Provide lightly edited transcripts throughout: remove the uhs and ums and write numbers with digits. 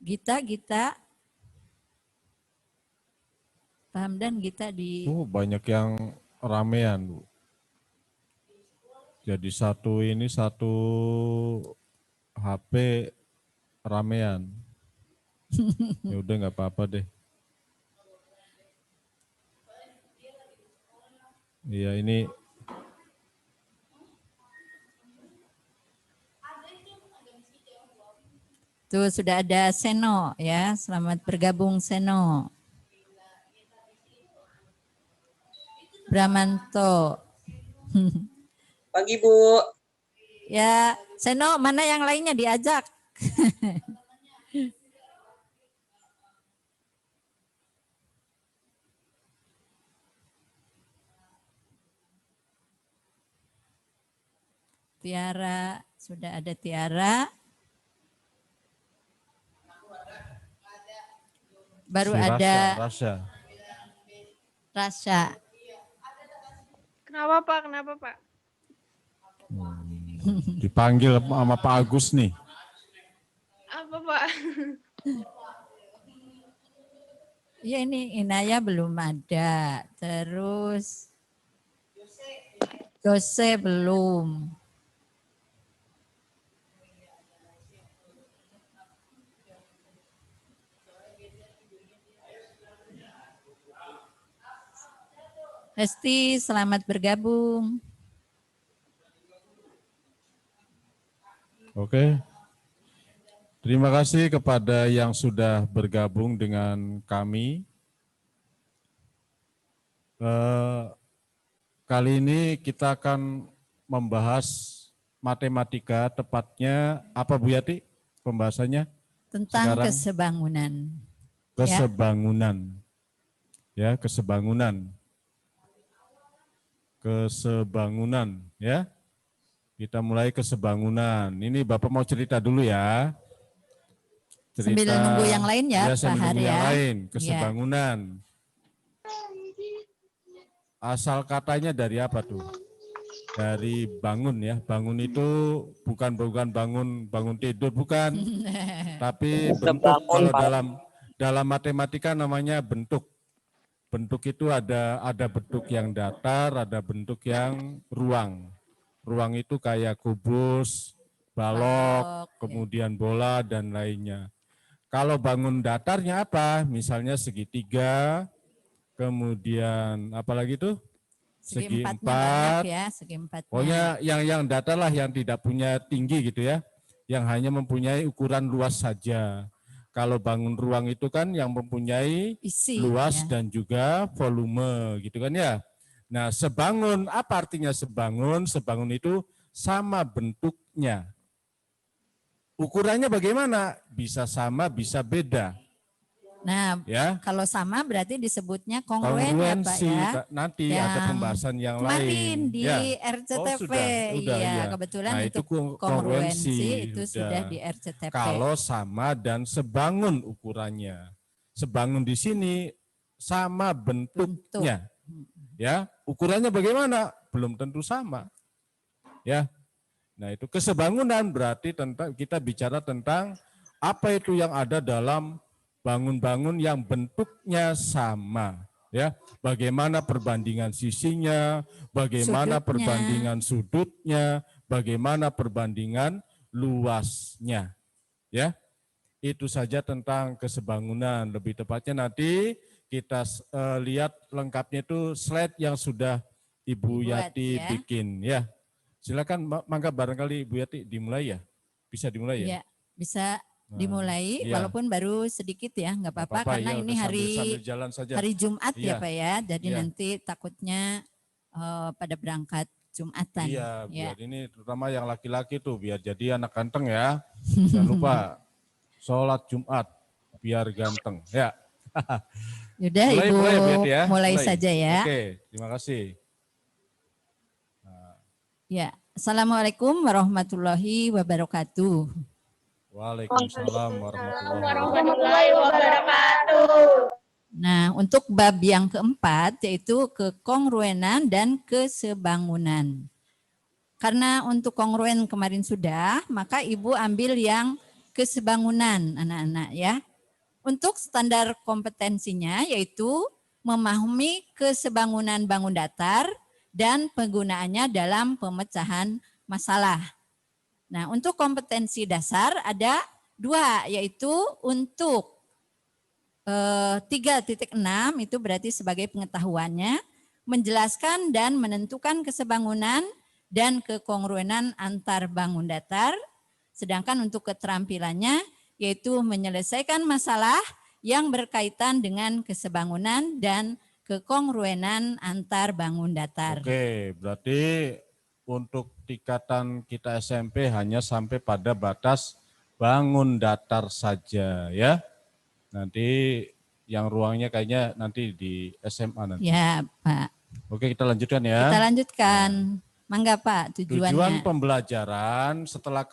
Gita. Pak Hamdan, Gita di... Banyak yang ramean, Bu. Jadi satu HP ramean. Ya udah nggak apa-apa deh. Iya ini. Tuh sudah ada Seno ya, selamat bergabung Seno. Bramanto. Pagi Bu. Ya, Seno mana yang lainnya diajak? Tiara, sudah ada Tiara. Baru si ada Rasya. Kenapa Pak? Dipanggil sama Pak Agus nih. Apa Pak? Ya ini Inaya belum ada. Terus Jose belum. Hesti, selamat bergabung. Oke. Terima kasih kepada yang sudah bergabung dengan kami. Kali ini kita akan membahas matematika, tepatnya apa Bu Yati pembahasannya? Tentang sekarang? kesebangunan. Kesebangunan. Ya, kesebangunan. Kesebangunan, ya. Kita mulai kesebangunan. Ini Bapak mau cerita dulu ya. Sambil nunggu yang lain ya, Pak Hari ya. Yang lain, kesebangunan. Asal katanya dari apa tuh? Dari bangun ya. Bangun itu bukan bangun tidur, bukan. Tapi bentuk, kalau dalam matematika namanya bentuk. Bentuk itu ada bentuk yang datar, ada bentuk yang ruang. Ruang itu kayak kubus, balok, kemudian bola dan lainnya. Kalau bangun datarnya apa? Misalnya segitiga, kemudian apalagi tuh? Segi empat. Ya, segi empatnya. Pokoknya yang datar lah, yang tidak punya tinggi gitu ya. Yang hanya mempunyai ukuran luas saja. Kalau bangun ruang itu kan yang mempunyai isi, luas ya. Dan juga volume gitu kan ya. Nah sebangun, apa artinya sebangun? Sebangun itu sama bentuknya. Ukurannya bagaimana? Bisa sama, bisa beda. Nah, ya. Kalau sama berarti disebutnya kongruen ya Pak ya. Nanti yang ada pembahasan yang kemarin lain. di RCTP. Sudah, iya. Kebetulan nah, untuk kongruensi itu sudah di RCTP. Kalau sama dan sebangun ukurannya. Sebangun di sini sama bentuknya. Ya, ukurannya bagaimana? Belum tentu sama. Ya. Nah, itu kesebangunan berarti kita bicara tentang apa itu yang ada dalam bangun-bangun yang bentuknya sama, ya. Bagaimana perbandingan sisinya, bagaimana perbandingan sudutnya, bagaimana perbandingan luasnya, ya. Itu saja tentang kesebangunan. Lebih tepatnya nanti kita lihat lengkapnya itu slide yang sudah Ibu Yati bikin, ya. Silakan, mangga barangkali Ibu Yati dimulai ya, bisa dimulai ya? Ya, bisa. Dimulai, walaupun baru sedikit ya, nggak apa-apa karena ini hari Jumat ya Pak ya, jadi nanti takutnya pada berangkat Jumatan. Iya, biar ini terutama yang laki-laki tuh biar jadi anak ganteng ya. Jangan lupa sholat Jumat biar ganteng ya. Yaudah Ibu mulai saja ya. Oke, terima kasih. Ya, Assalamualaikum warahmatullahi wabarakatuh. Waalaikumsalam warahmatullahi wabarakatuh. Nah, untuk bab yang keempat yaitu kekongruenan dan kesebangunan. Karena untuk kongruen kemarin sudah, maka Ibu ambil yang kesebangunan anak-anak ya. Untuk standar kompetensinya yaitu memahami kesebangunan bangun datar dan penggunaannya dalam pemecahan masalah. Nah, untuk kompetensi dasar ada 2, yaitu untuk 3.6 itu berarti sebagai pengetahuannya, menjelaskan dan menentukan kesebangunan dan kekongruenan antar bangun datar. Sedangkan untuk keterampilannya yaitu menyelesaikan masalah yang berkaitan dengan kesebangunan dan kekongruenan antar bangun datar. Oke, berarti untuk tingkatan kita SMP hanya sampai pada batas bangun datar saja ya. Nanti yang ruangnya kayaknya nanti di SMA nanti. Ya, Pak. Oke, kita lanjutkan ya. Kita lanjutkan. Mangga Pak, tujuannya. Tujuan pembelajaran setelah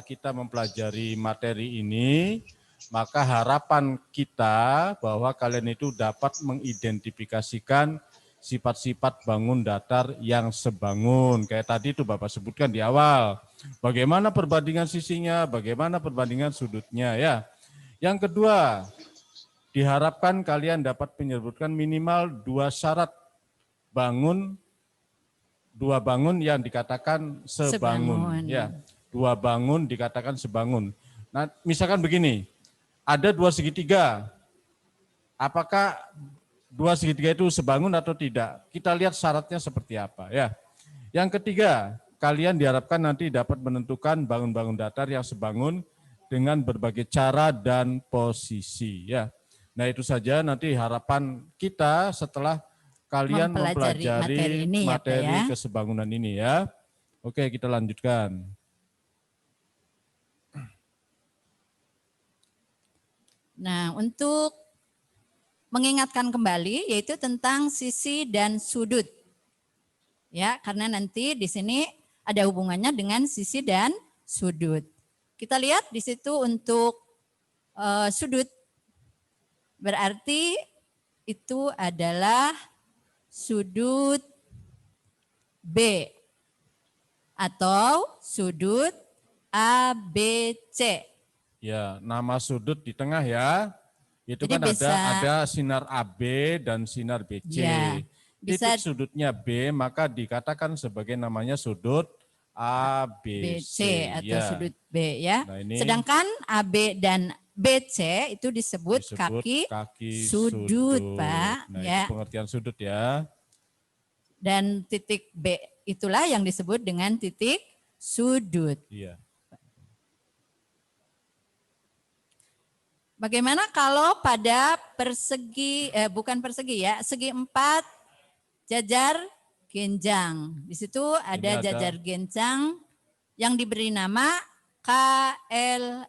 kita mempelajari materi ini, maka harapan kita bahwa kalian itu dapat mengidentifikasikan sifat-sifat bangun datar yang sebangun. Kayak tadi itu Bapak sebutkan di awal. Bagaimana perbandingan sisinya, bagaimana perbandingan sudutnya ya. Yang kedua, diharapkan kalian dapat menyebutkan minimal 2 syarat bangun, 2 bangun yang dikatakan sebangun. Ya, 2 bangun dikatakan sebangun. Nah, misalkan begini, ada 2 segitiga. Apakah 2 segitiga itu sebangun atau tidak? Kita lihat syaratnya seperti apa ya. Yang ketiga, kalian diharapkan nanti dapat menentukan bangun-bangun datar yang sebangun dengan berbagai cara dan posisi ya. Nah, itu saja nanti harapan kita setelah kalian mempelajari materi kesebangunan ini ya. Oke, kita lanjutkan. Nah, untuk mengingatkan kembali yaitu tentang sisi dan sudut. Ya, karena nanti di sini ada hubungannya dengan sisi dan sudut. Kita lihat di situ untuk sudut berarti itu adalah sudut B atau sudut ABC. Ya, nama sudut di tengah ya. Itu jadi kan ada sinar AB dan sinar BC. Ya, titik sudutnya B maka dikatakan sebagai namanya sudut ABC atau sudut B ya. Nah, ini, sedangkan AB dan BC itu disebut kaki sudut, Pak. Nah, ya. Itu pengertian sudut ya. Dan titik B itulah yang disebut dengan titik sudut. Iya. Bagaimana kalau pada bukan persegi ya, segi 4 jajar genjang. Di situ ada jajar genjang yang diberi nama KLMN.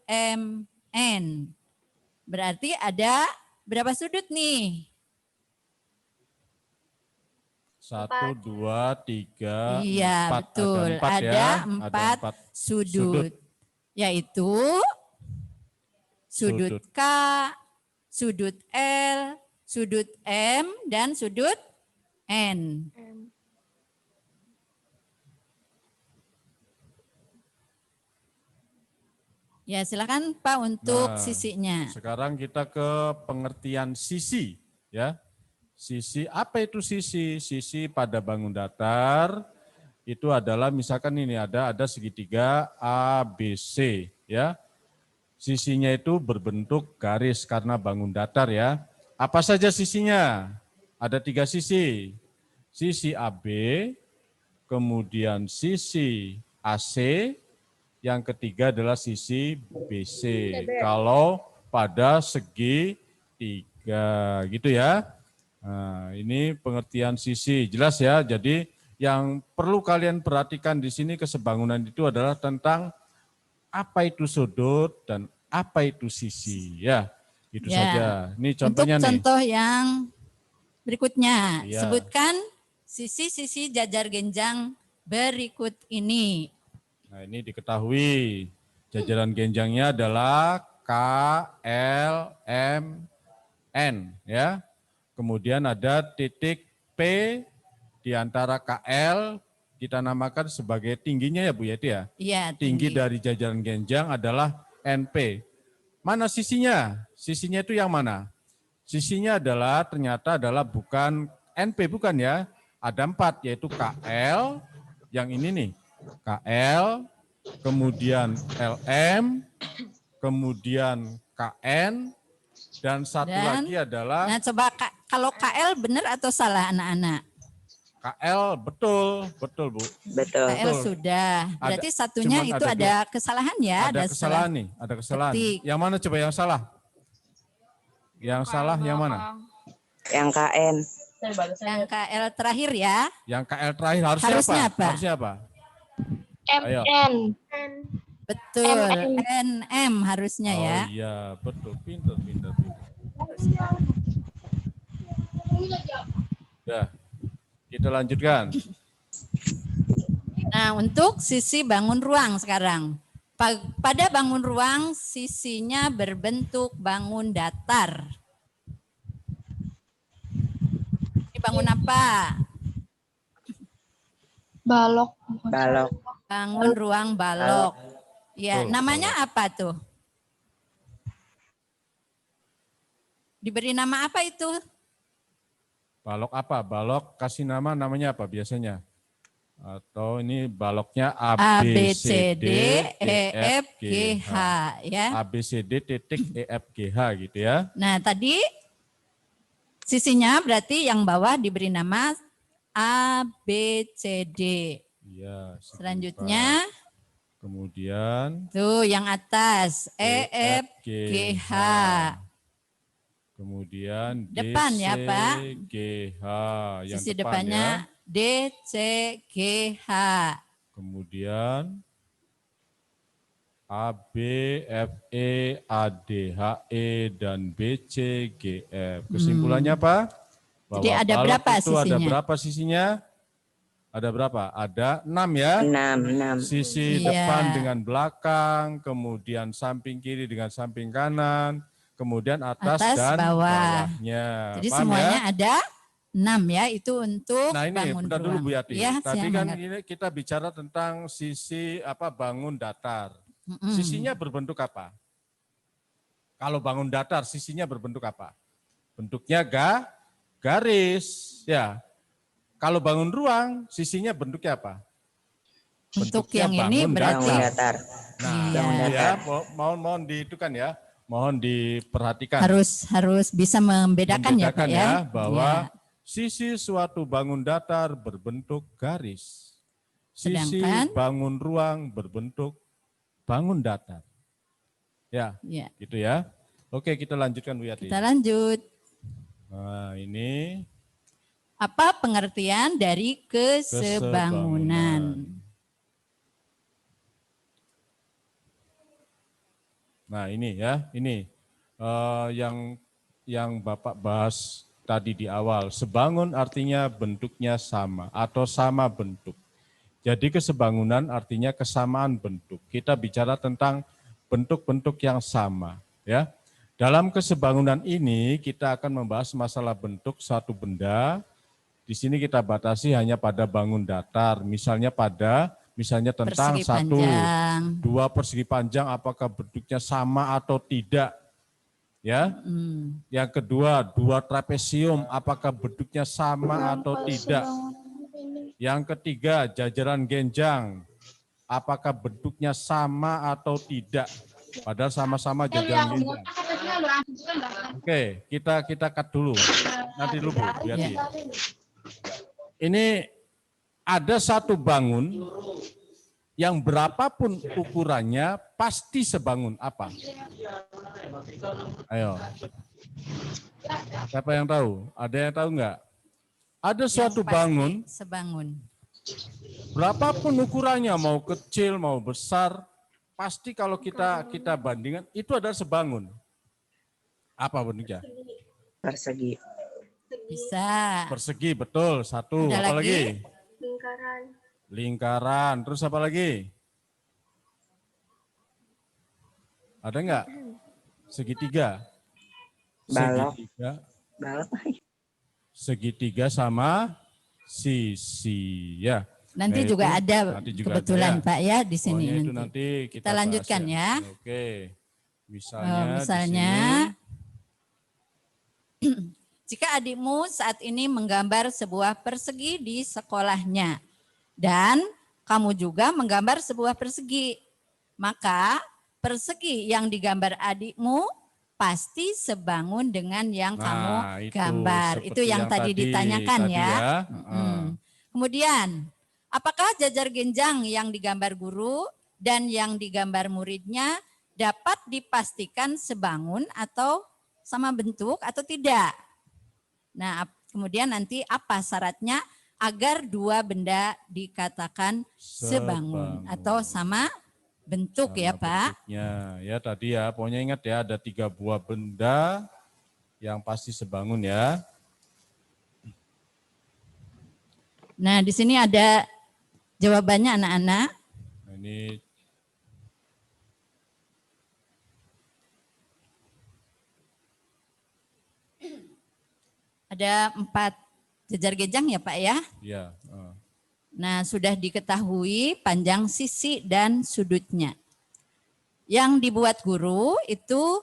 Berarti ada berapa sudut nih? 1, 2, 3, iya, 4. Betul. Ada 4 sudut. Yaitu sudut K, sudut L, sudut M, dan sudut N. Ya, silakan Pak untuk sisinya. Sekarang kita ke pengertian sisi ya. Sisi, apa itu sisi? Sisi pada bangun datar itu adalah misalkan ini ada segitiga ABC ya. Sisinya itu berbentuk garis karena bangun datar ya. Apa saja sisinya? Ada 3 sisi. Sisi AB, kemudian sisi AC, yang ketiga adalah sisi BC. Kalau pada segi 3 gitu ya. Nah, ini pengertian sisi. Jelas ya. Jadi yang perlu kalian perhatikan di sini kesebangunan itu adalah tentang apa itu sudut dan apa itu sisi. Ya, itu saja. Ini contohnya untuk contoh yang berikutnya. Ya. Sebutkan sisi-sisi jajar genjang berikut ini. Nah, ini diketahui jajaran genjangnya adalah K, L, M, N ya. Kemudian ada titik P di antara KL kita namakan sebagai tingginya ya Bu Yeti ya. Iya, tinggi dari jajaran genjang adalah NP. Mana sisinya? Sisinya itu yang mana? Sisinya adalah ternyata adalah bukan NP, bukan ya. Ada 4, yaitu KL, yang ini nih. KL, kemudian LM, kemudian KN, dan satu lagi adalah... Nah coba kalau KL benar atau salah anak-anak? KL betul Bu. Betul. KL sudah. Berarti satunya itu ada kesalahan ya? Ada kesalahan nih, ada kesalahan. Ketik. Yang mana coba yang salah? Yang salah yang mana? Yang KN. Yang KL terakhir ya? Yang KL terakhir harusnya apa? Harusnya apa? Ayo. MN. Betul, NM harusnya ya. Oh iya, betul. Pintar. Ya, kita lanjutkan. Nah, untuk sisi bangun ruang sekarang. Pada bangun ruang, sisinya berbentuk bangun datar. Ini bangun apa? Balok. Bangun ruang balok. Ya, namanya apa tuh? Diberi nama apa itu? Balok apa? Balok kasih namanya apa biasanya? Atau ini baloknya A, B, C, D, E, F, G, H. Ya. A, B, C, D, titik, E, F, G, H gitu ya. Nah, tadi sisinya berarti yang bawah diberi nama A, B, C, D. Iya. Selanjutnya. Kemudian. Tuh yang atas. E, F, G, H. Kemudian depan D, C, ya Pak. G, H. Yang sisi depannya depannya D, C, G, H. Kemudian A, B, F, E, A, D, H, E, dan B, C, G, F. Kesimpulannya apa? Bahwa jadi ada berapa itu sisinya? ada berapa sisinya? Ada berapa? Ada 6 ya? 6. Sisi depan dengan belakang, kemudian samping kiri dengan samping kanan, kemudian atas dan bawahnya. Jadi paham semuanya ya? ada 6 ya, itu untuk nah ini, bangun bentar dulu ruang. Bu Yati. Ya, tadi kan ini kita bicara tentang sisi bangun datar. Sisinya berbentuk apa? Kalau bangun datar, sisinya berbentuk apa? Bentuknya garis, ya. Kalau bangun ruang, sisinya bentuknya apa? Untuk bentuknya yang ini berarti datar. Nah, ya, mohon diitukan ya, mohon diperhatikan. Harus bisa membedakan ya Pak ya. Bahwa sisi suatu bangun datar berbentuk garis. Sisi bangun ruang berbentuk bangun datar. Ya, gitu ya. Oke, kita lanjutkan Bu Yati. Kita lanjut. Nah, ini apa pengertian dari kesebangunan? Nah, ini ya, ini yang Bapak bahas tadi di awal. Sebangun artinya bentuknya sama atau sama bentuk. Jadi kesebangunan artinya kesamaan bentuk. Kita bicara tentang bentuk-bentuk yang sama, ya. Dalam kesebangunan ini kita akan membahas masalah bentuk suatu benda. Di sini kita batasi hanya pada bangun datar, misalnya tentang persegi 1, 2 persegi panjang apakah bentuknya sama atau tidak. Ya. Yang kedua, 2 trapesium apakah bentuknya sama atau tidak. Yang ketiga, jajaran genjang apakah bentuknya sama atau tidak. Padahal sama-sama jajaran genjang. Oke, kita cut dulu. Nanti dulu Bu Yati. Ini ada satu bangun yang berapapun ukurannya pasti sebangun apa? Ayo. Siapa yang tahu? Ada yang tahu enggak? Ada suatu bangun sebangun. Berapapun ukurannya, mau kecil, mau besar, pasti kalau kita bandingkan itu adalah sebangun. Apa bentuknya? Persegi. Bisa. Persegi, betul. 1. Apa lagi? Lingkaran. Terus apa lagi? Ada enggak? Segitiga. Balok. Segitiga sama sisi, ya. Nanti Nah, juga itu ada nanti juga kebetulan ada ya. Pak ya di sini Pokoknya itu nanti. nanti Kita lanjutkan bahas ya. Oke. Misalnya, Misalnya di sini jika adikmu saat ini menggambar sebuah persegi di sekolahnya dan kamu juga menggambar sebuah persegi, maka persegi yang digambar adikmu pasti sebangun dengan yang kamu itu gambar. Itu seperti yang tadi ditanyakan ya. Kemudian, apakah jajar genjang yang digambar guru dan yang digambar muridnya dapat dipastikan sebangun atau sama bentuk atau tidak? Nah, kemudian nanti apa syaratnya agar dua benda dikatakan sebangun atau sama bentuk sama ya Pak? bentuknya. Ya tadi ya, pokoknya ingat ya ada 3 buah benda yang pasti sebangun ya. Nah, di sini ada jawabannya anak-anak. Nah, ini ada 4 jajar genjang ya Pak ya? Iya. Nah, sudah diketahui panjang sisi dan sudutnya. Yang dibuat guru itu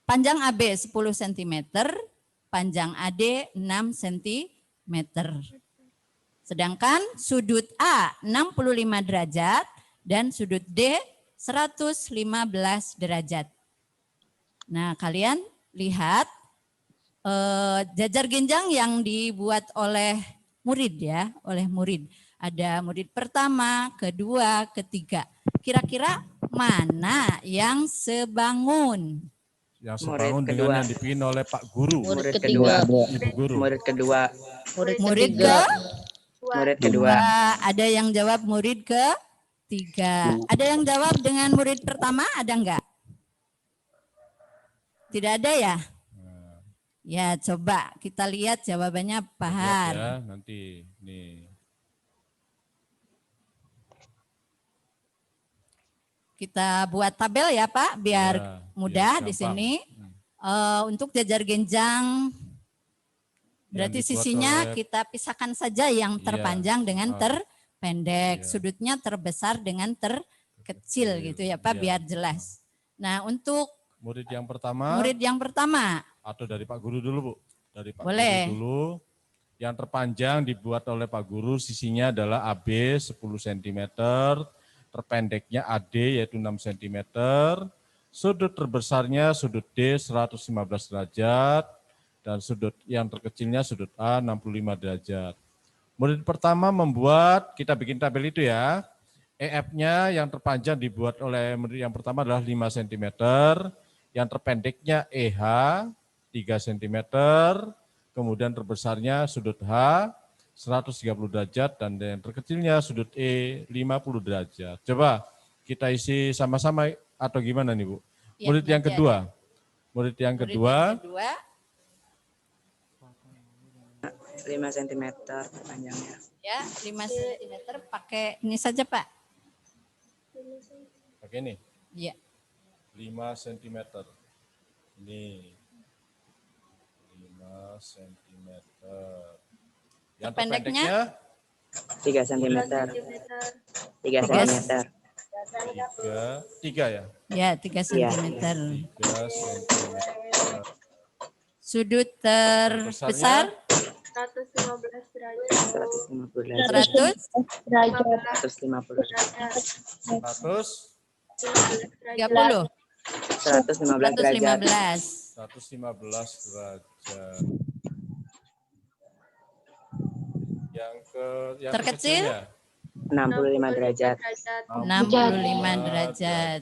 panjang AB 10 cm, panjang AD 6 cm. Sedangkan sudut A 65 derajat dan sudut D 115 derajat. Nah, kalian lihat jajar genjang yang dibuat oleh murid ya, oleh murid. Ada murid pertama, kedua, ketiga. Kira-kira mana yang sebangun? Yang sebangun dengan yang dipimpin oleh Pak Guru. Murid kedua. Ibu Guru. Murid kedua. Murid ke? Murid kedua. Ada yang jawab murid ketiga. Ada yang jawab dengan murid pertama, ada enggak? Tidak ada ya? Ya, coba kita lihat jawabannya Pak Har. Ya, nanti nih. Kita buat tabel ya Pak, biar Ya, mudah biar di gampang. sini. Untuk jajar genjang, berarti sisinya kita pisahkan saja yang terpanjang dengan terpendek. Sudutnya terbesar dengan terkecil gitu ya Pak, biar jelas. Nah, untuk murid yang pertama. Murid yang pertama. Atau dari Pak Guru dulu Bu. Dari Pak Boleh. Guru dulu. Yang terpanjang dibuat oleh Pak Guru sisinya adalah AB 10 cm. Terpendeknya AD yaitu 6 cm. Sudut terbesarnya sudut D 115 derajat. Dan sudut yang terkecilnya sudut A 65 derajat. Murid pertama membuat, kita bikin tabel itu ya. EF-nya yang terpanjang dibuat oleh murid yang pertama adalah 5 cm. Yang terpendeknya EH 3 cm, kemudian terbesarnya sudut H 130 derajat, dan yang terkecilnya sudut E 50 derajat. Coba kita isi sama-sama atau gimana nih Bu? Ya, murid yang kedua. Murid yang kedua. 5 cm panjangnya. Ya, 5 cm pakai ini saja Pak. Pakai ini? Iya. 5 cm. Ini. 5 cm. Yang terpendeknya 3 cm. 3 cm. 3 ya? Ya, 3 cm. 3 cm. Sudut terbesar 115 derajat. 150 derajat. 150 derajat. 30. 115 derajat. 115 derajat. Yang terkecil 65 derajat. 65 derajat.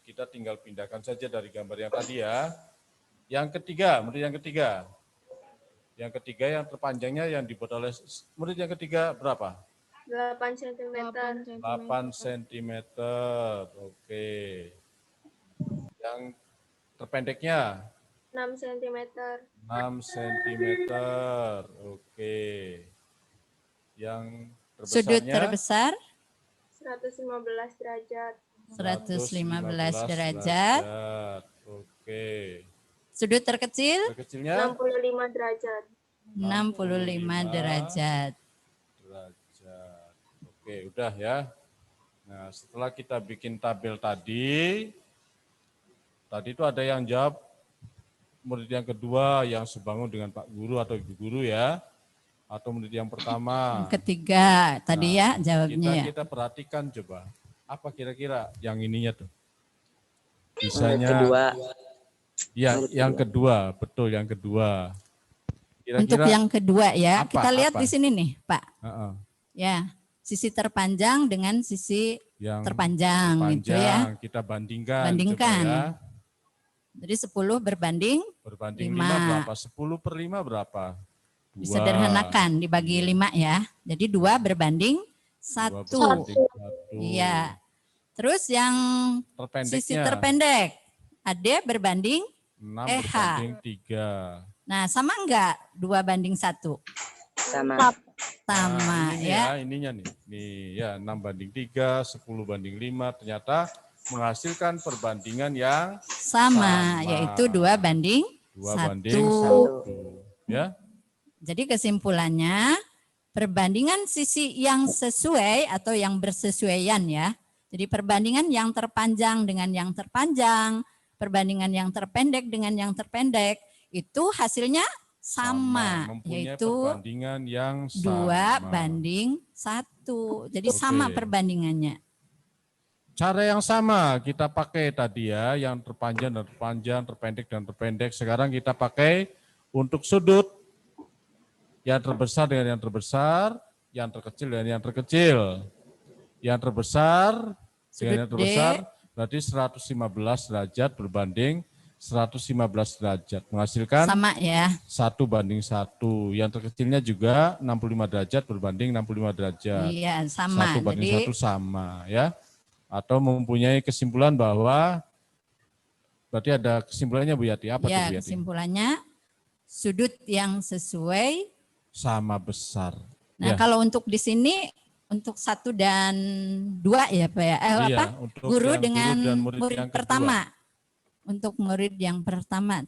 Kita tinggal pindahkan saja dari gambar yang tadi ya. Yang ketiga, murid yang ketiga. Yang ketiga yang terpanjangnya yang dibuat oleh murid yang ketiga berapa? 8 cm. 8 cm. Oke. Yang terpendeknya 6 cm. 6 cm. Oke. Yang terbesarnya Sudut terbesar 115 derajat. 115 derajat. Oke. Sudut terkecil Terkecilnya 65 derajat. 65 derajat. Oke, udah ya. Nah, setelah kita bikin tabel tadi itu ada yang jawab murid yang kedua yang sebangun dengan Pak Guru atau Ibu Guru ya. Atau murid yang pertama. Yang ketiga tadi ya jawabnya ya. Kita perhatikan coba. Apa kira-kira yang ininya tuh? Murid Bisanya. kedua. Ya, yang kedua, betul yang kedua. Kira-kira untuk yang kedua ya, apa, kita lihat di sini nih Pak. Ya, sisi terpanjang dengan sisi yang terpanjang gitu ya. Kita bandingkan. Bandingkan. Ya. Jadi 10 berbanding 5 berapa? 10 per 5 berapa? 2. Disederhanakan, dibagi 5 ya. Jadi 2 berbanding 1. Iya. Terus yang sisi terpendek, AD berbanding 6 EH. berbanding 3. Nah, sama enggak 2 banding 1? Sama. Sama ya. Ininya nih. Nih ya 6 banding 3, 10 banding 5 ternyata menghasilkan perbandingan yang sama. Yaitu 2 banding 1. Ya. Jadi kesimpulannya perbandingan sisi yang sesuai atau yang bersesuaian ya. Jadi perbandingan yang terpanjang dengan yang terpanjang, perbandingan yang terpendek dengan yang terpendek, itu hasilnya sama yaitu perbandingan yang sama. 2 banding 1. Jadi sama perbandingannya. Cara yang sama kita pakai tadi ya, yang terpanjang dan terpanjang, terpendek dan terpendek. Sekarang kita pakai untuk sudut. Yang terbesar dengan yang terbesar, yang terkecil dengan yang terkecil. Yang terbesar dengan yang terbesar berarti 115 derajat berbanding 115 derajat. Menghasilkan sama ya. 1 banding 1. Yang terkecilnya juga 65 derajat berbanding 65 derajat. Iya, sama. 1 banding 1 sama ya. Atau mempunyai kesimpulan bahwa berarti ada kesimpulannya Bu Yati. Apa tuh Bu Yati? Kesimpulannya sudut yang sesuai sama besar. Nah, kalau untuk di sini untuk 1 dan 2 ya Pak ya. Guru dengan murid pertama. Untuk murid yang pertama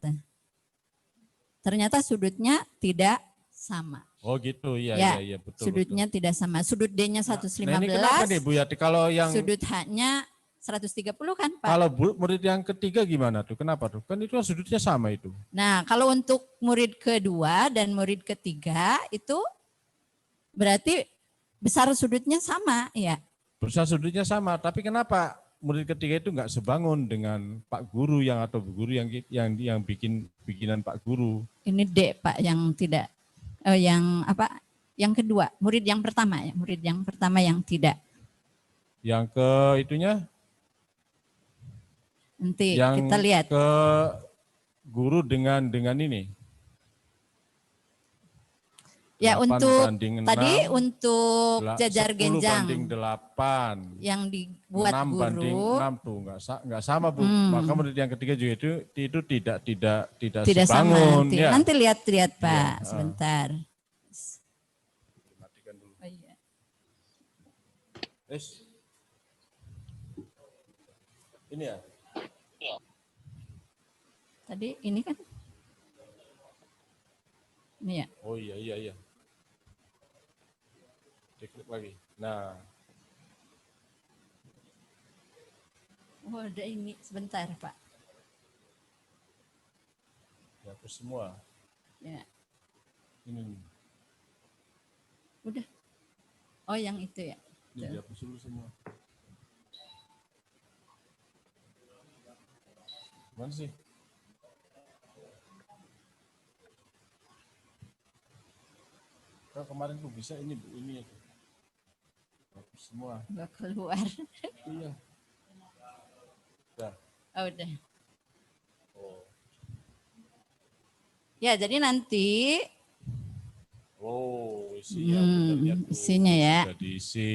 ternyata sudutnya tidak sama. Oh gitu, iya betul. Sudutnya tidak sama. Sudut D-nya 115. Nah, ini kenapa nih Bu Yati kalau yang sudut H-nya 130 kan Pak? Kalau murid yang ketiga gimana tuh? Kenapa tuh? Kan itu sudutnya sama itu. Nah, kalau untuk murid kedua dan murid ketiga itu berarti besar sudutnya sama ya. Besar sudutnya sama, tapi kenapa murid ketiga itu enggak sebangun dengan Pak Guru yang atau Bu Guru yang bikinan Pak Guru? Ini D Pak yang tidak yang kedua, murid yang pertama ya, murid yang pertama yang tidak. Yang ke itunya? Nanti yang kita lihat. Ke guru dengan ini. Ya untuk 6, tadi untuk jajar 10 genjang. 10 banding 8. Yang dibuat 6 guru. banding 6 tuh enggak sama Bu. Maka murid yang ketiga juga itu tidak sebangun. Sama. Ya. Nanti lihat Pak sebentar. Matikan dulu. Oh, iya. Ini ya. Tadi ini kan. Ini ya. Oh iya. Diklik lagi. Nah. Oh ada ini sebentar Pak. Dihapus semua. Ya. Ini. Udah. Oh yang itu ya. Ini dihapus dulu semua. Mana sih? Kalau kemarin tuh bisa ini hapus semua. Nggak keluar. Iya. Udah. Oh, udah. Oh. Ya jadi nanti. Oh isinya. Isinya ya. Sudah diisi.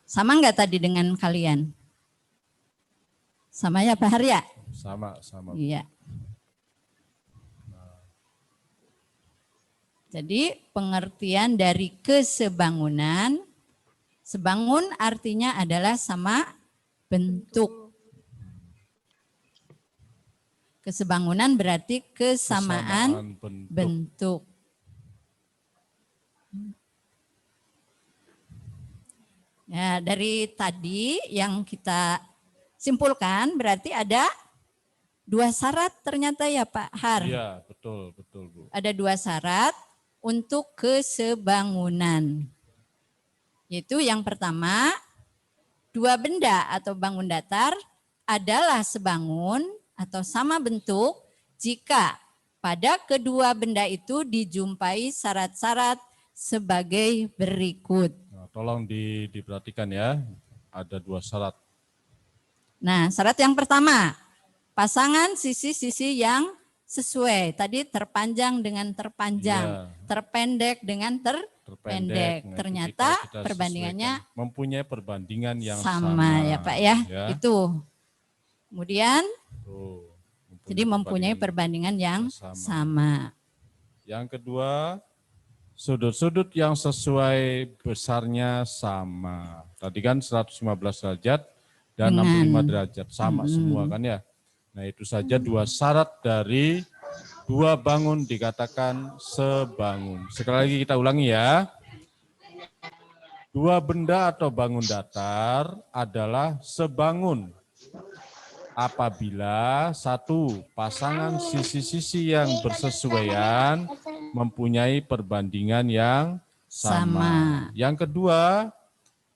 Sama nggak tadi dengan kalian? Sama ya Pak Harya? Sama. Iya. Jadi pengertian dari kesebangunan, sebangun artinya adalah sama bentuk. Kesebangunan berarti kesamaan bentuk. Ya, dari tadi yang kita simpulkan berarti ada 2 syarat ternyata ya Pak Har. Iya, betul Bu. Ada 2 syarat untuk kesebangunan. Yaitu yang pertama, 2 benda atau bangun datar adalah sebangun atau sama bentuk jika pada kedua benda itu dijumpai syarat-syarat sebagai berikut. Nah, tolong diperhatikan ya, ada 2 syarat. Nah, syarat yang pertama, pasangan sisi-sisi yang sesuai. Tadi terpanjang dengan terpanjang, terpendek dengan terpendek. Nah, ternyata kita perbandingannya mempunyai perbandingan yang sama ya Pak ya. Itu. Kemudian jadi mempunyai perbandingan yang sama. Yang kedua, sudut-sudut yang sesuai besarnya sama. Tadi kan 115 derajat dan 65 derajat, sama semua kan ya. Nah itu saja 2 syarat dari 2 bangun dikatakan sebangun. Sekali lagi kita ulangi ya. 2 benda atau bangun datar adalah sebangun apabila 1. Pasangan sisi-sisi yang bersesuaian mempunyai perbandingan yang sama. Yang kedua,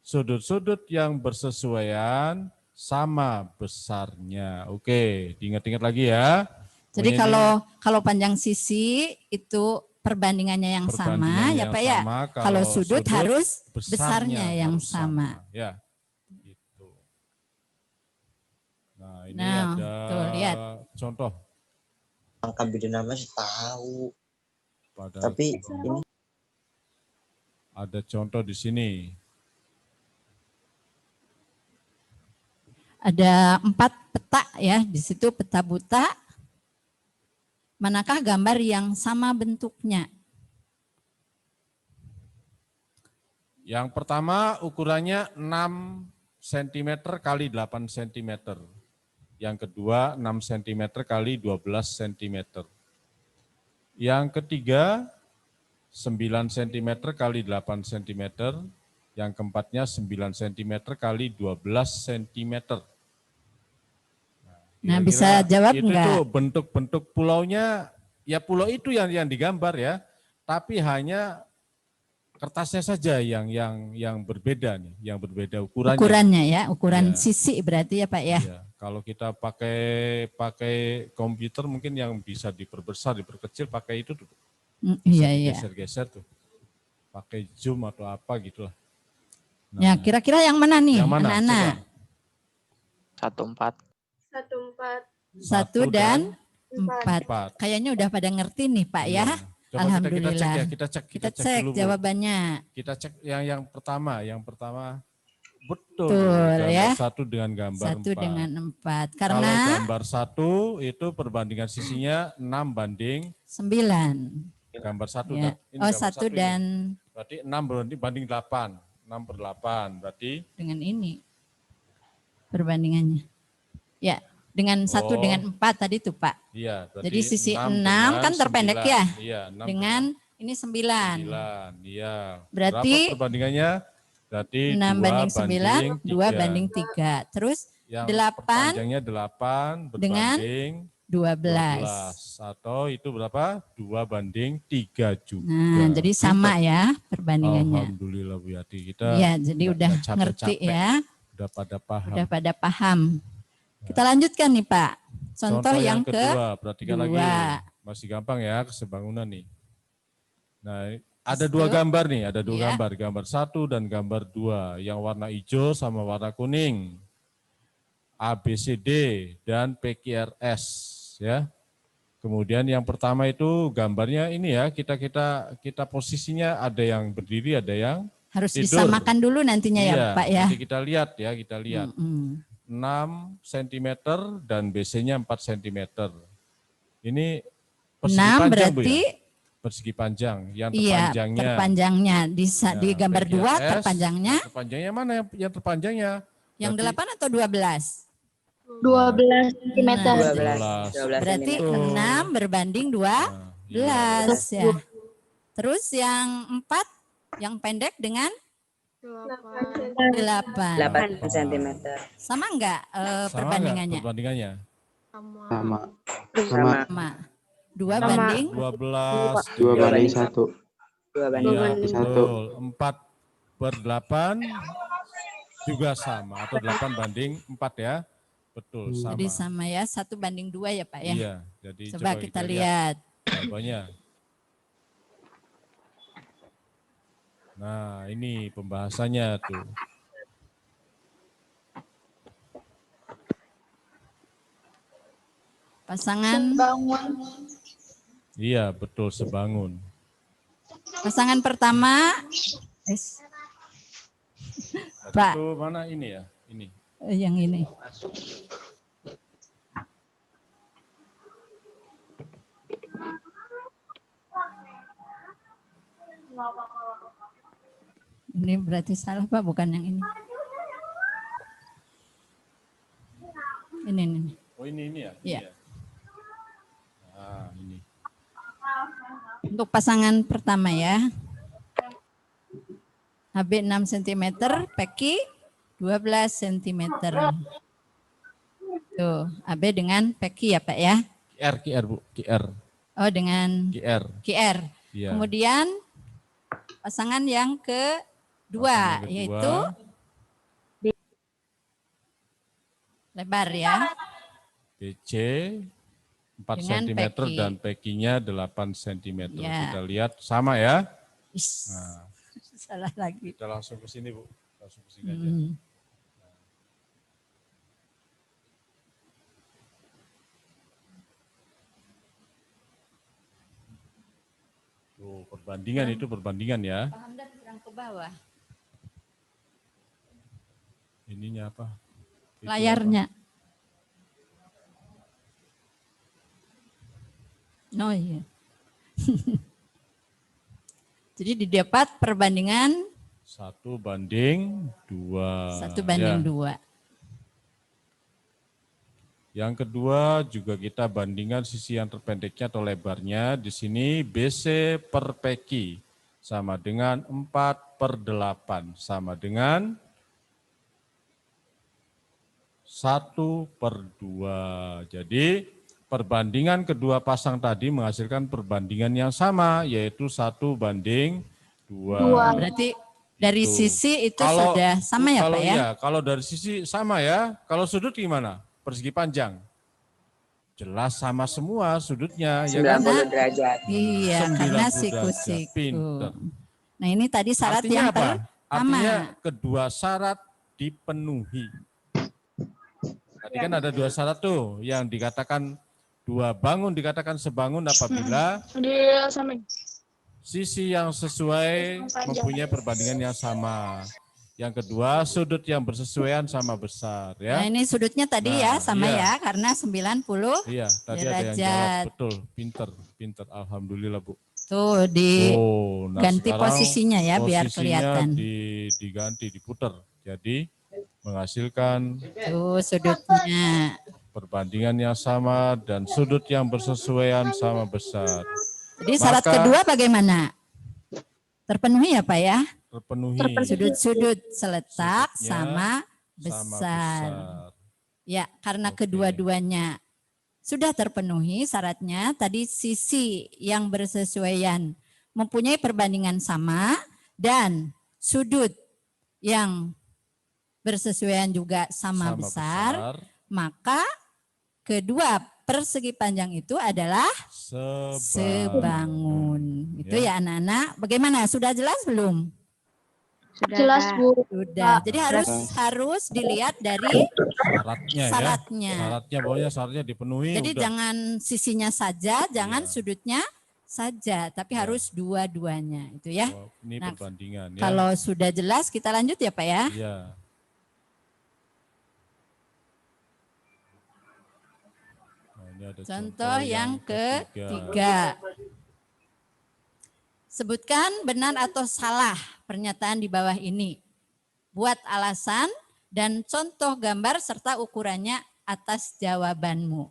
sudut-sudut yang bersesuaian sama besarnya. Oke, diingat-ingat lagi ya. Jadi kalau panjang sisi itu perbandingannya yang sama ya Pak ya. Kalau sudut harus besarnya yang sama. Ya, gitu. Nah ini lihat. Contoh. Angka biodinama sih tahu. Tapi ini ada contoh di sini. Ada 4 peta ya, di situ peta buta. Manakah gambar yang sama bentuknya? Yang pertama ukurannya 6 cm kali 8 cm. Yang kedua 6 cm kali 12 cm. Yang ketiga 9 cm kali 8 cm. Yang keempatnya 9 cm kali 12 cm. Nah, bisa jawab enggak? Itu bentuk-bentuk pulaunya, ya pulau itu yang digambar ya, tapi hanya kertasnya saja yang berbeda nih, yang berbeda ukurannya. Ukurannya ya, ukuran sisi berarti ya Pak ya. Ya, kalau kita pakai komputer mungkin yang bisa diperbesar, diperkecil pakai itu tuh. Iya. Geser-geser tuh. Pakai zoom atau apa gitulah. Nah, ya, kira-kira yang mana nih? Yang mana? Anak-anak. 14. 1 dan 4. Kayaknya udah pada ngerti nih Pak ya. Coba Alhamdulillah. Kita cek dulu, jawabannya. Kita cek yang pertama. Betul ya. 1 dengan gambar 1 dengan 4. Kalau Karena gambar 1 itu perbandingan sisinya 6 banding 9. Gambar 1. Ya. Ini gambar 1 dan ini. Berarti 6 banding 8. 6/8 berarti dengan ini perbandingannya. Ya, dengan 1 dengan 4 tadi tuh Pak. Iya, jadi sisi 6 kan terpendek 9. Ya. Iya, 6 dengan ini 9. Iya. Berarti berapa perbandingannya? Berarti 6 banding 9, 2 banding 3. Terus yang 8 panjangnya 8 berbanding 12. Atau itu berapa? 2 banding 3 juga. Nah, jadi sama ya perbandingannya. Alhamdulillah Bu Yati, kita ya, jadi udah ngerti ya. Udah pada paham. Udah pada paham. Kita lanjutkan nih Pak. Contoh yang kedua, perhatikan lagi. Masih gampang ya kesebangunan nih. Nah, ada 2 gambar nih, ada 2 gambar. Gambar 1 dan gambar 2. Yang warna hijau sama warna kuning. ABCD dan PQRS ya. Kemudian yang pertama itu gambarnya ini ya, kita posisinya ada yang berdiri, ada yang harus tidur. Disamakan dulu nantinya ya Pak ya. Nanti kita lihat ya, 6 cm dan BC-nya 4 cm. Ini persegi 6 panjang berarti Bu ya? Persegi panjang, yang terpanjangnya. Iya, terpanjangnya di gambar 2 terpanjangnya. Terpanjangnya mana yang terpanjangnya? Yang 8 atau 12? 12 cm. 12. Berarti 6 berbanding 12 ya. Terus yang 4 yang pendek dengan 8 8 cm. Sama enggak perbandingannya? Perbandingannya? Sama. Sama. 2 banding 12. 2 banding 1. 2 banding Iya, 1. betul. 4/8 juga sama atau 8 banding 4 ya. Betul, sama. Jadi sama ya, 1 banding 2 ya Pak ya. Iya, jadi Coba kita lihat. jawabannya. Nah, ini pembahasannya tuh. Pasangan Iya, betul, sebangun. pasangan pertama Pak, Itu mana ini ya? Ini. yang ini. Ini berarti salah Pak, bukan yang ini. Ini. Oh, ini ya? Iya. Ya. Nah, ini. Untuk pasangan pertama ya. HB 6 cm, Peki 12 cm. Tuh, AB dengan Peki ya Pak ya. QR Bu, QR. Oh, dengan QR. Iya. Kemudian pasangan yang kedua yaitu lebar ya. BC 4 Dengan cm Peki. dan Pekinya 8 cm. Ya. Kita lihat sama ya. Nah. Salah lagi. Kita langsung ke sini Bu. Langsung ke sini aja. Tuh, perbandingan itu perbandingan ya. Pak Hamdan serang ke bawah. Ininya apa? Itu Layarnya. Oh iya. Jadi didapat perbandingan 1 banding 2. 1 banding 2. Yang kedua juga kita bandingkan sisi yang terpendeknya atau lebarnya. Di sini BC per Peki sama dengan 4/8 sama dengan 1/2. Jadi perbandingan kedua pasang tadi menghasilkan perbandingan yang sama, yaitu 1 banding 2. Berarti dari Itu. sisi itu sudah sama ya Pak ya? Iya, kalau dari sisi sama ya. Kalau sudut gimana? Persegi panjang. Jelas sama semua sudutnya. 90 derajat. Iya, 90 karena derajat. siku-siku. Pinter. Nah ini tadi syarat Artinya yang apa? pertama. Artinya kedua syarat dipenuhi. Tadi kan ada 2 syarat tuh yang dikatakan 2 bangun dikatakan sebangun apabila sisi yang sesuai mempunyai perbandingan yang sama. Yang kedua, sudut yang bersesuaian sama besar ya. Nah ini sudutnya tadi ya sama iya. ya karena 90 Iya, tadi ada yang derajat. jawab betul, pinter. Alhamdulillah Bu. Tuh diganti sekarang posisinya ya biar posisinya kelihatan. diganti, diputer. Jadi menghasilkan Tuh sudutnya. perbandingan yang sama dan sudut yang bersesuaian sama besar. Jadi syarat kedua bagaimana? Terpenuhi ya Pak ya? Terpenuhi. Sudut-sudut seletak Sudutnya sama besar. Ya, karena kedua-duanya sudah terpenuhi syaratnya. Tadi sisi yang bersesuaian mempunyai perbandingan sama dan sudut yang bersesuaian juga sama besar, maka kedua persegi panjang itu adalah sebangun. Itu ya anak-anak. Bagaimana? Sudah jelas belum? Jelas Bu. Sudah. Jadi harus dilihat dari syaratnya. Syaratnya pokoknya syaratnya dipenuhi. Jadi udah. jangan sisinya saja, jangan sudutnya saja, tapi harus dua-duanya itu ya. Oh, ini perbandingan ya. Kalau sudah jelas kita lanjut ya Pak ya. Iya. Nah, ini ada Contoh yang ketiga. Sebutkan benar atau salah pernyataan di bawah ini. Buat alasan dan contoh gambar serta ukurannya atas jawabanmu.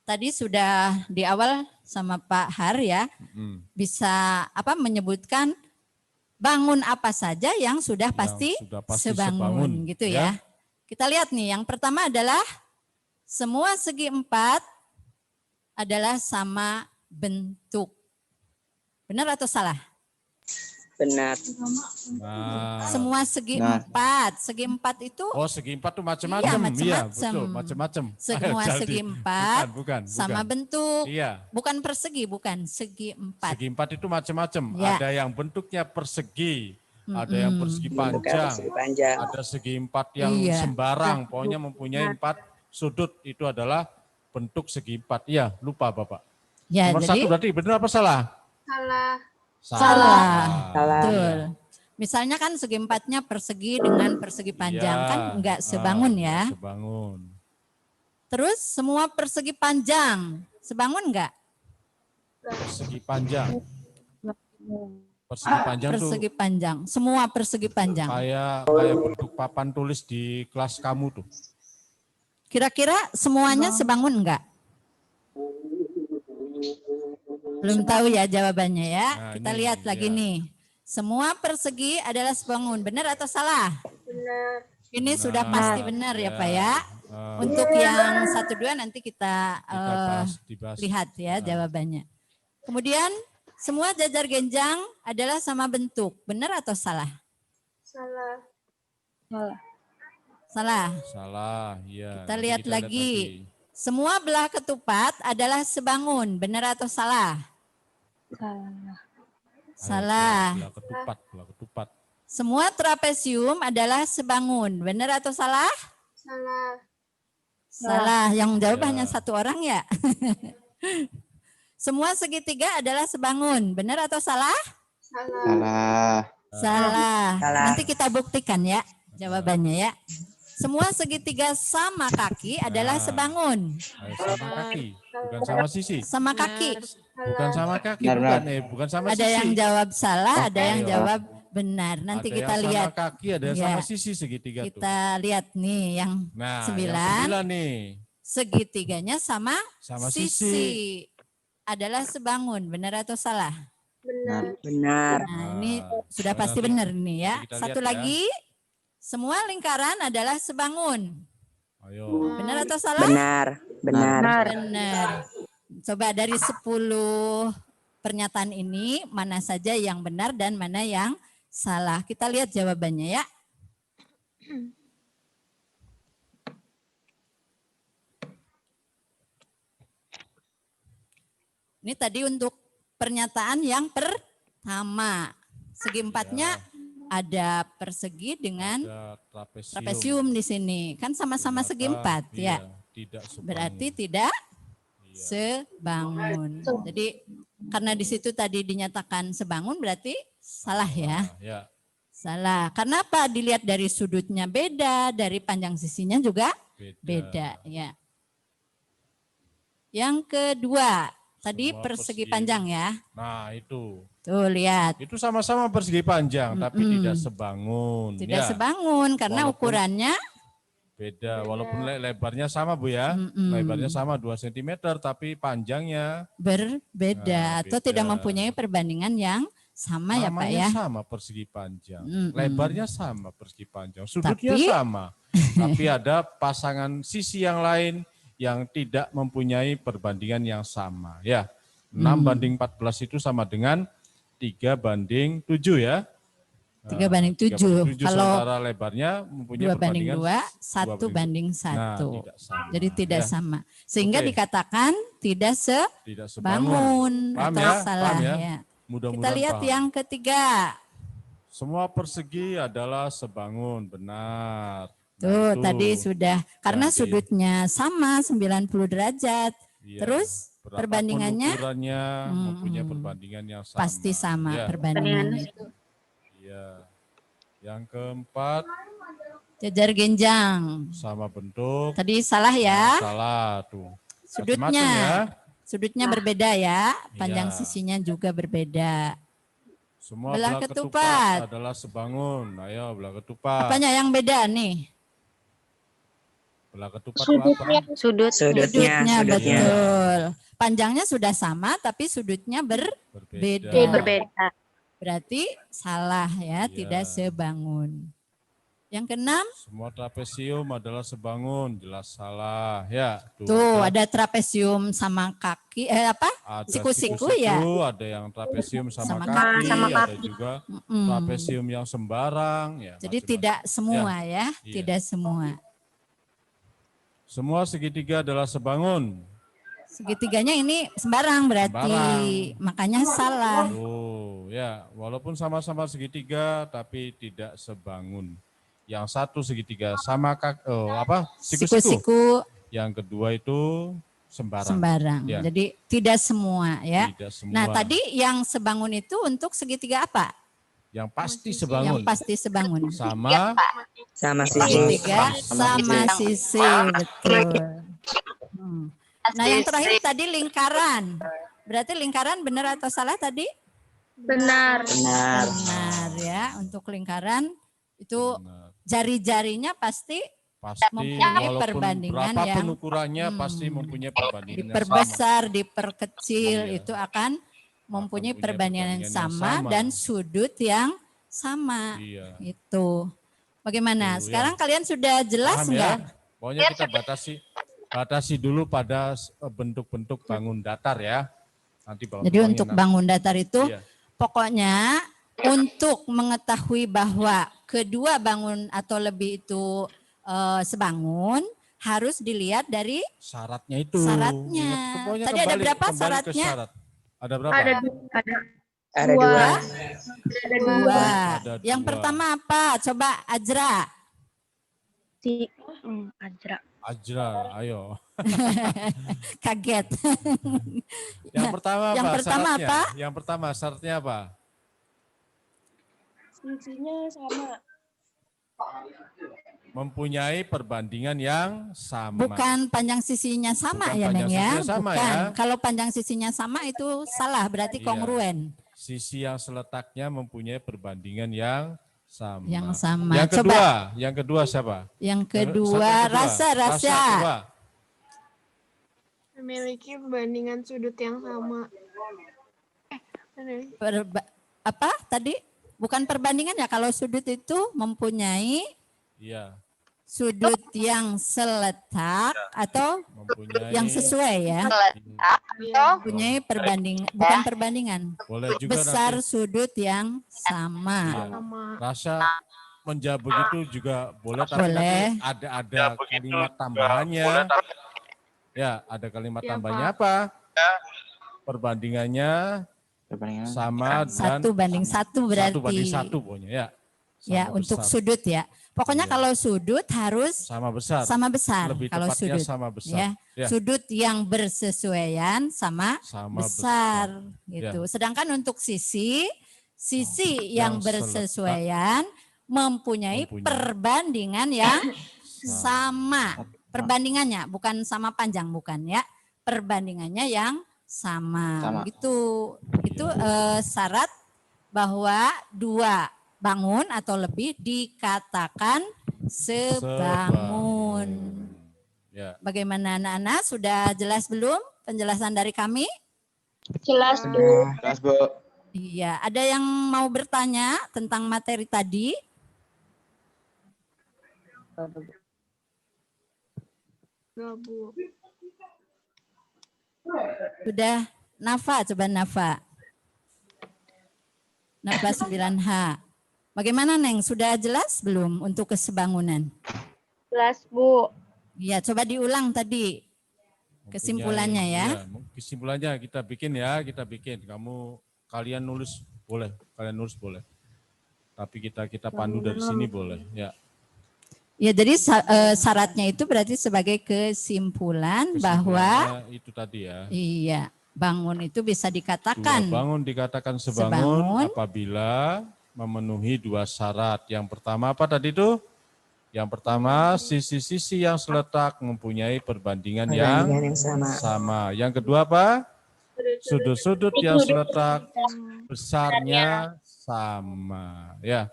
Tadi sudah di awal sama Pak Har ya, bisa menyebutkan bangun apa saja yang sudah pasti, sebangun gitu ya. Kita lihat nih, yang pertama adalah semua segi empat adalah sama bentuk. Benar atau salah? Benar. Nah, semua segi empat. Segi empat itu. Oh, segi empat itu macam-macam. Iya, betul, macam-macam. Semua segi empat bukan, sama bentuk. Iya. Bukan persegi, bukan segi empat. Segi empat itu macam-macam. Ya. Ada yang bentuknya persegi, ada yang persegi panjang, ada segi empat yang sembarang. Pokoknya mempunyai 4 sudut, itu adalah bentuk segi empat. Iya, lupa Bapak. Ya, Nomor jadi, 1 berarti benar apa salah? Salah. Betul. Misalnya kan segi empatnya persegi dengan persegi panjang, kan enggak sebangun ya. Sebangun. Terus semua persegi panjang, sebangun enggak? Persegi panjang. Persegi panjang persegi tuh panjang, semua persegi panjang. Kayak bentuk papan tulis di kelas kamu tuh. Kira-kira semuanya sebangun enggak? Belum tahu ya jawabannya ya. Nah, kita ini, lihat lagi nih. Semua persegi adalah sebangun. Benar atau salah? Benar. Ini sudah pasti benar ya Pak ya. Untuk yang 1-2 nanti kita dibahas. lihat ya jawabannya. Kemudian semua jajar genjang adalah sama bentuk. Benar atau salah? Salah. Salah. Salah, iya. Kita lihat lagi. Semua belah ketupat adalah sebangun. Benar atau salah? Salah. Belah ketupat. Semua trapesium adalah sebangun. Benar atau salah? Salah. Salah. Yang jawab hanya 1 orang ya. Semua segitiga adalah sebangun. Benar atau salah? Salah. Nanti kita buktikan ya jawabannya ya. Semua segitiga sama kaki adalah sebangun. Sama kaki, bukan sama sisi. Sama kaki. Bukan sama kaki, bukan sama sisi. Ada yang jawab salah, ada yang jawab benar. Nanti ada kita yang lihat. Sama kaki, ada yang sama sisi segitiga tuh. Kita lihat nih yang 9. Yang 9 nih. Segitiganya sama sisi. Adalah sebangun. Benar atau salah? Benar. Nah, ini sudah pasti benar nih ya. Satu lagi. Semua lingkaran adalah sebangun. Ayo. Benar atau salah? Benar. Coba dari 10 pernyataan ini, mana saja yang benar dan mana yang salah. Kita lihat jawabannya ya. Ini tadi untuk pernyataan yang pertama. Segi empatnya ada persegi dengan trapesium di sini. Kan sama-sama segi empat ya. Berarti tidak sebangun. Jadi karena di situ tadi dinyatakan sebangun berarti salah ya. Salah. Karena apa? Dilihat dari sudutnya beda, dari panjang sisinya juga beda ya. Yang kedua, tadi persegi panjang ya. Nah itu. Tuh lihat. Itu sama-sama persegi panjang, tapi tidak sebangun. Tidak sebangun karena ukurannya beda. Walaupun lebarnya sama Bu ya. Lebarnya sama 2 cm, tapi panjangnya berbeda. Atau tidak mempunyai perbandingan yang sama ya Pak ya. Sama persegi panjang. Lebarnya sama persegi panjang. Sudutnya sama. Tapi ada pasangan sisi yang lain yang tidak mempunyai perbandingan yang sama ya. 6:14 itu sama dengan 3:7 ya. 3:7. Kalau lebarnya mempunyai 2:2, 1:1. Jadi tidak sama. Sehingga dikatakan tidak sebangun atau salah ya. Kita lihat yang ketiga. Semua persegi adalah sebangun, benar. Tuh, tadi sudah. Karena sudutnya sama 90 derajat. Terus perbandingannya mempunyai perbandingan yang sama. Pasti sama perbandingannya itu. Iya. Yang keempat, jajar genjang. Sama bentuk. Tadi salah ya. Salah tuh. Sudutnya berbeda ya. Panjang sisinya juga berbeda. Semua belah ketupat adalah sebangun. Ayo belah ketupat. Apanya yang beda nih? Belah ketupat Sudutnya betul. Panjangnya sudah sama tapi sudutnya berbeda. berarti salah ya, tidak sebangun. Yang keenam, semua trapesium adalah sebangun, jelas salah ya. Tuh ada trapesium sama kaki, Ada siku-siku ya. Ada yang trapesium sama kaki, ada juga trapesium yang sembarang ya. Jadi tidak semua ya, tidak semua. Semua segitiga adalah sebangun. Segitiganya ini sembarang berarti, makanya salah. Oh ya, walaupun sama-sama segitiga tapi tidak sebangun. Yang satu segitiga sama siku-siku. Yang kedua itu sembarang. Ya. Jadi tidak semua ya. Tidak semua. Nah tadi yang sebangun itu untuk segitiga apa? Yang pasti sebangun. Yang pasti sebangun. Sama sisi. Segitiga sama sisi, betul. Nah yang terakhir tadi lingkaran. Berarti lingkaran benar atau salah tadi? Benar. Benar. Benar ya. Untuk lingkaran itu jari-jarinya pasti mempunyai perbandingan berapapun yang ukurannya pasti mempunyai perbandingan diperbesar, diperkecil itu akan mempunyai perbandingan yang sama dan sudut yang sama. Itu. Bagaimana? Sekarang kalian sudah jelas enggak? Pokoknya kita batasi dulu pada bentuk-bentuk bangun datar ya. Jadi untuk bangun datar itu pokoknya untuk mengetahui bahwa kedua bangun atau lebih itu sebangun harus dilihat dari syaratnya itu. Syaratnya. Tadi ada berapa syaratnya? Ada berapa? Ada dua. Yang pertama apa? Coba Ajra. Ajra, ayo. Kaget. Yang pertama apa? Yang pertama apa? Yang pertama syaratnya apa? Sisinya sama. Mempunyai perbandingan yang sama. Bukan panjang sisinya sama ya Neng ya. Bukan. Kalau panjang sisinya sama itu salah, berarti kongruen. Sisi yang seletaknya mempunyai perbandingan yang sama. Yang sama. Yang kedua siapa? Yang kedua Rasa. Memiliki perbandingan sudut yang sama. Apa tadi? Bukan perbandingan ya, kalau sudut itu mempunyai sudut yang seletak atau yang sesuai ya. Mempunyai bukan perbandingan. Boleh juga besar sudut yang sama. Rasa menjawab begitu juga boleh, tapi boleh. Ada kalimat tambahannya. Ya, ada kalimat tambahannya apa? Perbandingannya sama dan 1:1 berarti. 1:1 pokoknya ya. Ya, untuk sudut ya. Pokoknya kalau sudut harus sama besar. Sama besar. Lebih kalau tepatnya sudut sama besar. Ya. Sudut yang bersesuaian sama besar gitu. Sedangkan untuk sisi yang bersesuaian mempunyai perbandingan yang sama. Perbandingannya bukan sama panjang, bukan ya. Perbandingannya yang sama. Gitu. Itu syarat bahwa dua bangun atau lebih dikatakan sebangun. Ya. Bagaimana anak-anak? Sudah jelas belum penjelasan dari kami? Jelas, Bu. Jelas, Bu. Iya, ada yang mau bertanya tentang materi tadi? Enggak, Bu. Sudah. Nafa, coba Nafa. Nafa 9H. Bagaimana Neng? Sudah jelas belum untuk kesebangunan? Jelas, Bu. Iya, coba diulang tadi kesimpulannya ya. Kesimpulannya kita bikin ya, kalian nulis boleh, Tapi kita pandu dari sini boleh, ya. Ya, jadi syaratnya itu berarti sebagai kesimpulan bahwa itu tadi ya. Iya, bangun itu bisa dikatakan. Bangun dikatakan sebangun apabila memenuhi dua syarat. Yang pertama apa tadi itu? Yang pertama, sisi-sisi yang seletak mempunyai perbandingan yang sama. Yang kedua apa? Sudut-sudut yang seletak besarnya sama. Ya.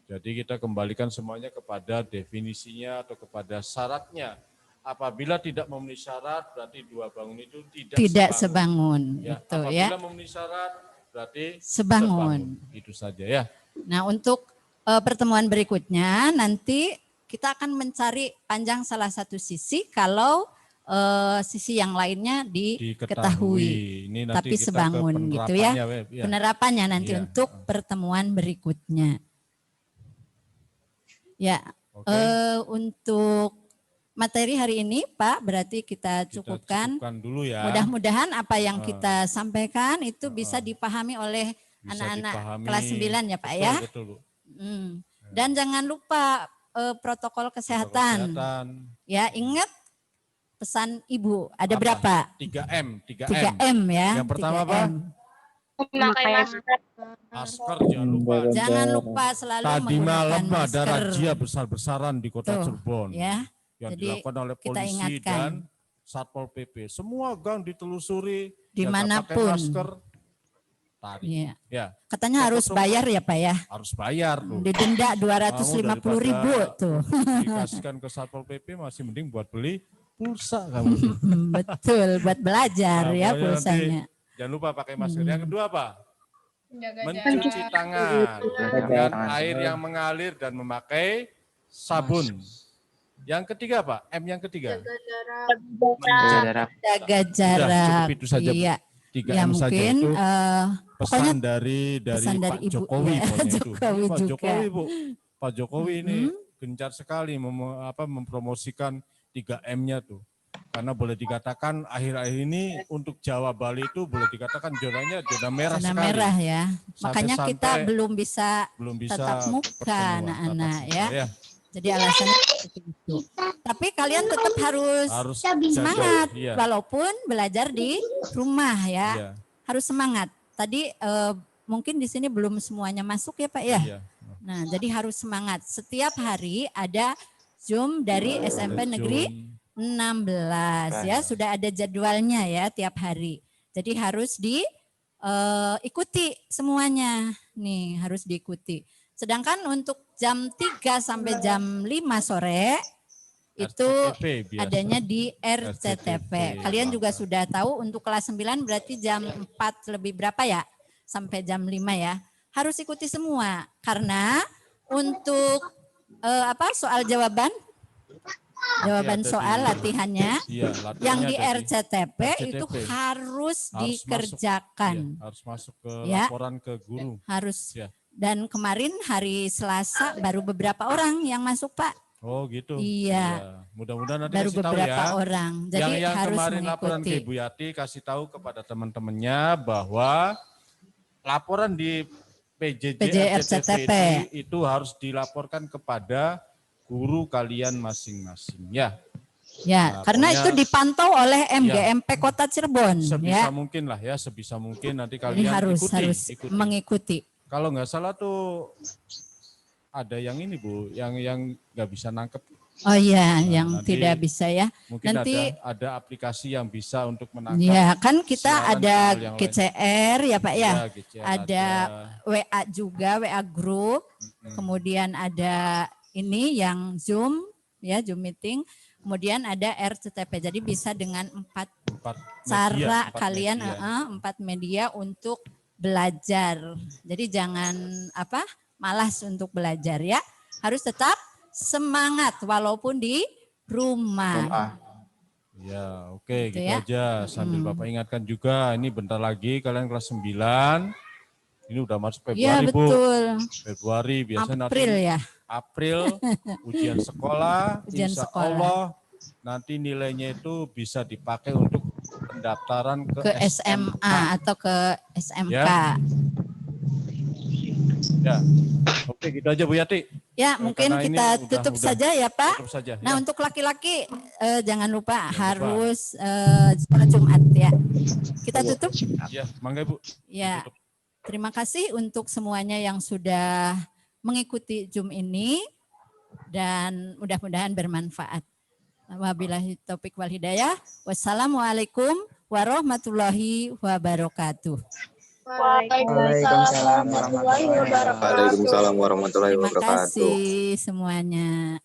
Jadi kita kembalikan semuanya kepada definisinya atau kepada syaratnya. Apabila tidak memenuhi syarat, berarti dua bangun itu tidak sebangun. Ya. Itu, apabila memenuhi syarat, berarti sebangun. Itu saja ya. Nah, untuk pertemuan berikutnya nanti kita akan mencari panjang salah satu sisi kalau sisi yang lainnya diketahui. Ini nanti tapi kita sebangun gitu ya. Penerapannya nanti Iya. untuk pertemuan berikutnya. Ya, untuk materi hari ini Pak berarti kita cukupkan dulu ya. Mudah-mudahan apa yang kita sampaikan itu bisa dipahami oleh anak-anak kelas 9 ya Pak ya. Betul, Bu. Dan jangan lupa protokol kesehatan. Ya, ingat pesan Ibu ada berapa? 3M. 3M ya. Yang pertama 3M. apa? Memakai masker. Masker jangan lupa. Jangan lupa selalu Tadi menggunakan malam ada masker. razia besar-besaran di Kota Cirebon. Ya. Yang Jadi dilakukan oleh kita polisi ingatkan. dan Satpol PP. Semua gang ditelusuri. Dimanapun. Pakai masker. Tadi. Ya. Ya. Katanya harus bayar ya Pak ya. Harus bayar tuh. Didenda 250.000 tuh. Dikasihkan ke Satpol PP masih mending buat beli pulsa kamu. Betul, buat belajar ya pulsanya. Jangan lupa pakai masker. Yang kedua apa? Menjaga Mencuci tangan dengan air yang mengalir dan memakai sabun. Yang ketiga apa? M yang ketiga. Jaga jarak. Cukup itu saja. Iya. 3M Ya saja mungkin itu pesan pokoknya dari pesan dari Pak Ibu, Jokowi ya. pokoknya itu. Jokowi Pak juga. Jokowi, Bu. Pak Jokowi ini gencar sekali mempromosikan 3M-nya tuh. Karena boleh dikatakan akhir-akhir ini untuk Jawa Bali itu boleh dikatakan zonanya zona merah zona sekali. merah ya. Makanya Sampai-sampai kita belum bisa tatap muka pertemuan, anak-anak tatap muka, ya. Jadi alasannya seperti itu. Tapi kalian tetap harus semangat iya. walaupun belajar di rumah ya. Iya. Harus semangat. Tadi mungkin di sini belum semuanya masuk ya Pak ya. Iya. Nah, jadi harus semangat. Setiap hari ada Zoom dari SMP Negeri 16 ya, sudah ada jadwalnya ya tiap hari. Jadi harus diikuti semuanya. Nih, harus diikuti. Sedangkan untuk jam 3 sampai jam 5 sore itu RCTP biasa. adanya di RCTP. Kalian juga sudah tahu untuk kelas 9 berarti jam 4 lebih berapa ya? Sampai jam 5 ya. Harus ikuti semua karena untuk soal jawaban soal latihannya yang di RCTP itu harus dikerjakan. Harus masuk ke laporan ke guru. Harus. Dan kemarin hari Selasa baru beberapa orang yang masuk Pak. Oh gitu. Iya. Mudah-mudahan nanti baru kasih tahu beberapa ya. orang. Jadi yang harus kemarin mengikuti. laporan ke Ibu Yati kasih tahu kepada teman-temannya bahwa laporan di PJJ RCTP itu harus dilaporkan kepada guru kalian masing-masing ya. Ya, Nah, karena itu dipantau oleh MGMP Kota Cirebon. Sebisa ya. mungkin lah ya, sebisa mungkin nanti Jadi kalian harus ikuti. mengikuti. Kalau nggak salah tuh ada yang ini Bu, yang nggak bisa nangkep. Oh iya, yang nanti tidak bisa ya. Mungkin nanti ada aplikasi yang bisa untuk menangkap. Ya, kan kita siaran ada yang GCR ya Pak ya. GCR ada WA juga, WA group. Kemudian ada ini yang Zoom ya, Zoom meeting. Kemudian ada RCTP. Jadi bisa dengan empat cara kalian, empat media untuk belajar. Jadi jangan malas untuk belajar ya. Harus tetap semangat walaupun di rumah. Ya, oke, gitu ya. aja. Sambil Bapak ingatkan juga, ini bentar lagi kalian kelas 9. Ini udah masuk Februari, Bu. Betul. Februari biasanya April nanti ya. April ujian sekolah. Ujian Insya sekolah. Allah nanti nilainya itu bisa dipakai untuk pendaftaran ke SMA atau ke SMK. Ya. Oke, gitu aja Bu Yati. Ya, mungkin kita tutup saja ya Pak. Tutup saja. Nah, untuk laki-laki jangan lupa harus sholat Jumat ya. Kita tutup. Ya, mangga Bu. Ya. Ditutup. Terima kasih untuk semuanya yang sudah mengikuti Zoom ini dan mudah-mudahan bermanfaat. Wabillahi taufik wal hidayah. Wassalamualaikum warahmatullahi wabarakatuh. Waalaikumsalam warahmatullahi wabarakatuh. Waalaikumsalam warahmatullahi Terima wabarakatuh. kasih semuanya.